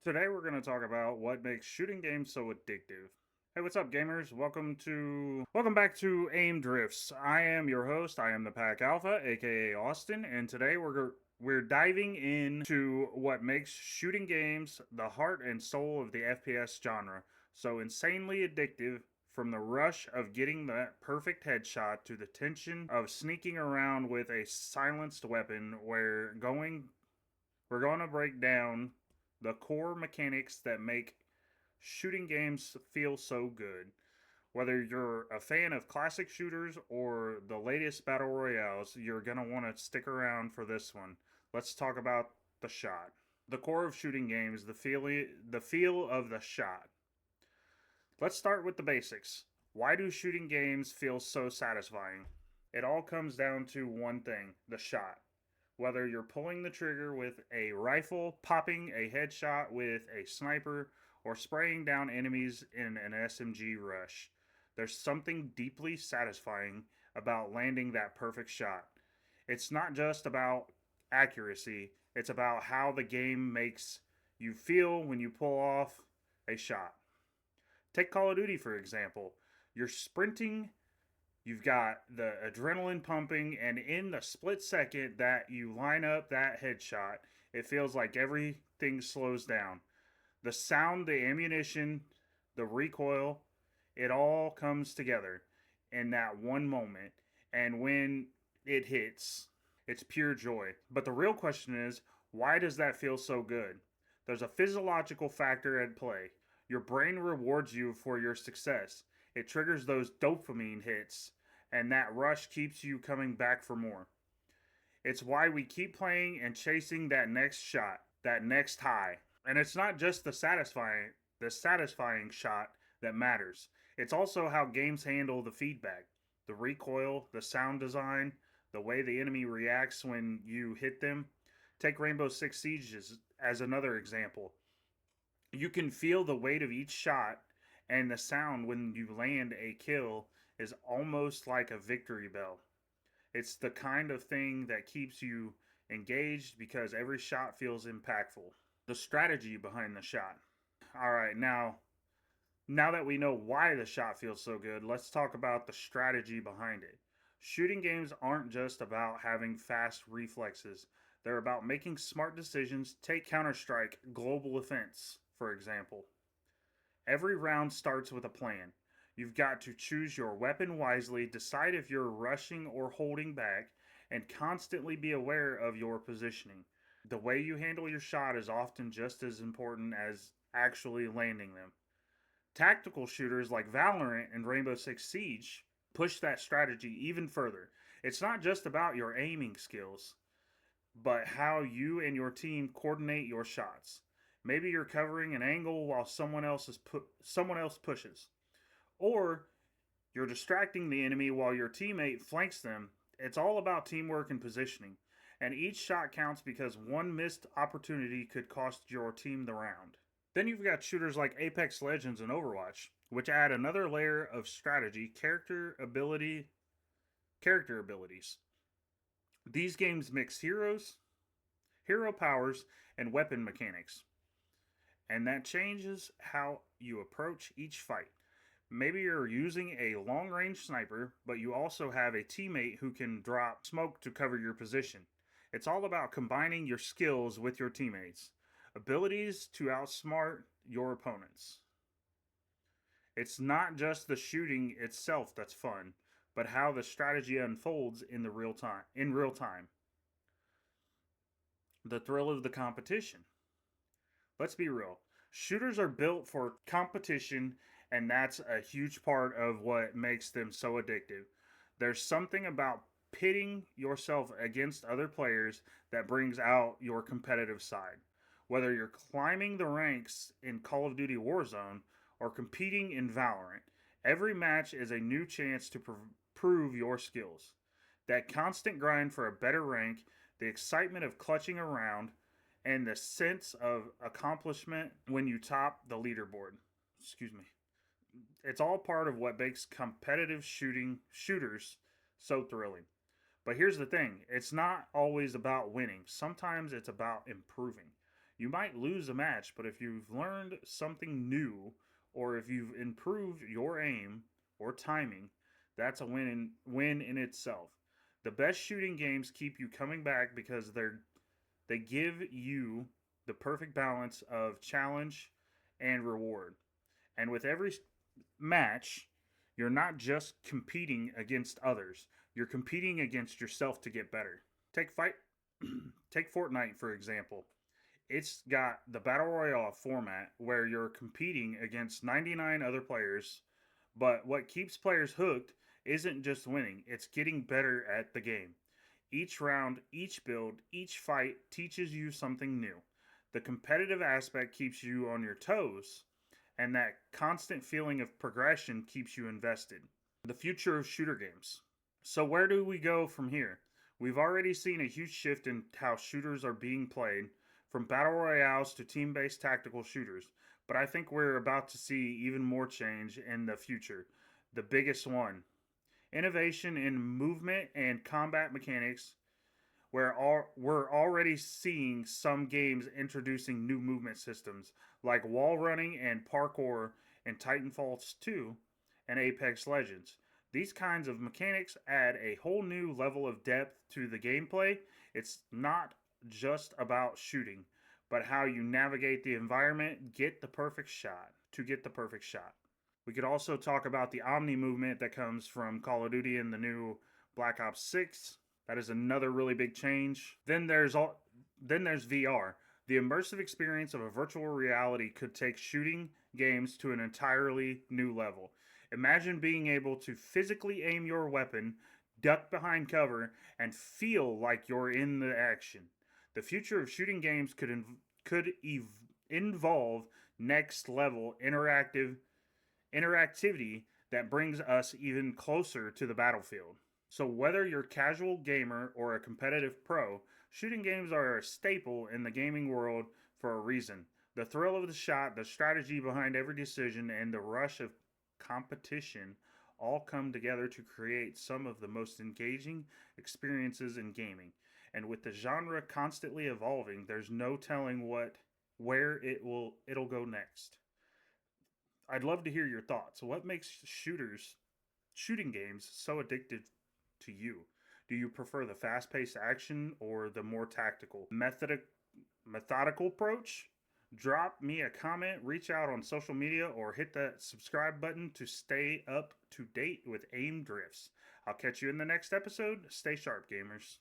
Today we're going to talk about what makes shooting games so addictive. Hey, what's up, gamers? Welcome back to Aim Drifts. I am your host. I am the Pack Alpha, aka Austin, and today we're diving into what makes shooting games the heart and soul of the FPS genre. So insanely addictive, from the rush of getting that perfect headshot to the tension of sneaking around with a silenced weapon. We're going to break down the core mechanics that make shooting games feel so good. Whether you're a fan of classic shooters or the latest battle royales, you're going to want to stick around for this one. Let's talk about the shot. The core of shooting games, the feel of the shot. Let's start with the basics. Why do shooting games feel so satisfying? It all comes down to one thing, the shot. Whether you're pulling the trigger with a rifle, popping a headshot with a sniper, or spraying down enemies in an SMG rush, there's something deeply satisfying about landing that perfect shot. It's not just about accuracy, it's about how the game makes you feel when you pull off a shot. Take Call of Duty, for example. You're sprinting, you've got the adrenaline pumping, and in the split second that you line up that headshot, it feels like everything slows down. The sound, the ammunition, the recoil, it all comes together in that one moment. And when it hits, it's pure joy. But the real question is, why does that feel so good? There's a physiological factor at play. Your brain rewards you for your success. It triggers those dopamine hits, and that rush keeps you coming back for more. It's why we keep playing and chasing that next shot, that next high. And it's not just the satisfying shot that matters. It's also how games handle the feedback, the recoil, the sound design, the way the enemy reacts when you hit them. Take Rainbow Six Siege as another example. You can feel the weight of each shot, and the sound when you land a kill is almost like a victory bell. It's the kind of thing that keeps you engaged because every shot feels impactful. The strategy behind the shot. All right, now that we know why the shot feels so good, let's talk about the strategy behind it. Shooting games aren't just about having fast reflexes. They're about making smart decisions. Take Counter Strike Global Offense, for example. Every round starts with a plan. You've got to choose your weapon wisely, decide if you're rushing or holding back, and constantly be aware of your positioning. The way you handle your shot is often just as important as actually landing them. Tactical shooters like Valorant and Rainbow Six Siege push that strategy even further. It's not just about your aiming skills, but how you and your team coordinate your shots. Maybe you're covering an angle while someone else pushes, or you're distracting the enemy while your teammate flanks them. It's all about teamwork and positioning. And each shot counts because one missed opportunity could cost your team the round. Then you've got shooters like Apex Legends and Overwatch, which add another layer of strategy, character abilities. These games mix hero powers, and weapon mechanics, and that changes how you approach each fight. Maybe you're using a long range sniper, but you also have a teammate who can drop smoke to cover your position. It's all about combining your skills with your teammates' abilities to outsmart your opponents. It's not just the shooting itself that's fun, but how the strategy unfolds in real time. The thrill of the competition. Let's be real. Shooters are built for competition, and that's a huge part of what makes them so addictive. There's something about pitting yourself against other players that brings out your competitive side. Whether you're climbing the ranks in Call of Duty Warzone or competing in Valorant, every match is a new chance to prove your skills. That constant grind for a better rank, the excitement of clutching around, and the sense of accomplishment when you top the leaderboard. Excuse me. It's all part of what makes competitive shooters so thrilling. But here's the thing, it's not always about winning. Sometimes it's about improving. You might lose a match, but if you've learned something new or if you've improved your aim or timing, that's a win in itself. The best shooting games keep you coming back because they give you the perfect balance of challenge and reward. And with every match, you're not just competing against others. You're competing against yourself to get better. Take fight take Fortnite for example. It's got the battle royale format where you're competing against 99 other players, but what keeps players hooked isn't just winning, it's getting better at the game. Each round, each build, each fight teaches you something new. The competitive aspect keeps you on your toes, and that constant feeling of progression keeps you invested. The future of shooter games. So, where do we go from here? We've already seen a huge shift in how shooters are being played, from battle royales to team based tactical shooters. But I think we're about to see even more change in the future. The biggest one, innovation in movement and combat mechanics, where we're already seeing some games introducing new movement systems like wall running and parkour in Titanfall 2 and Apex Legends. These kinds of mechanics add a whole new level of depth to the gameplay. It's not just about shooting, but how you navigate the environment, get the perfect shot. We could also talk about the Omni movement that comes from Call of Duty in the new Black Ops 6. That is another really big change. Then there's VR. The immersive experience of a virtual reality could take shooting games to an entirely new level. Imagine being able to physically aim your weapon, duck behind cover, and feel like you're in the action. The future of shooting games involve next level interactivity that brings us even closer to the battlefield. So, whether you're a casual gamer or a competitive pro, shooting games are a staple in the gaming world for a reason. The thrill of the shot, the strategy behind every decision, and the rush of competition all come together to create some of the most engaging experiences in gaming. And with the genre constantly evolving, there's no telling where it'll go next. I'd love to hear your thoughts. What makes shooting games so addictive to you? Do you prefer the fast-paced action or the more tactical, methodical approach? Drop me a comment, reach out on social media, or hit that subscribe button to stay up to date with Aim Drifts. I'll catch you in the next episode. Stay sharp, gamers.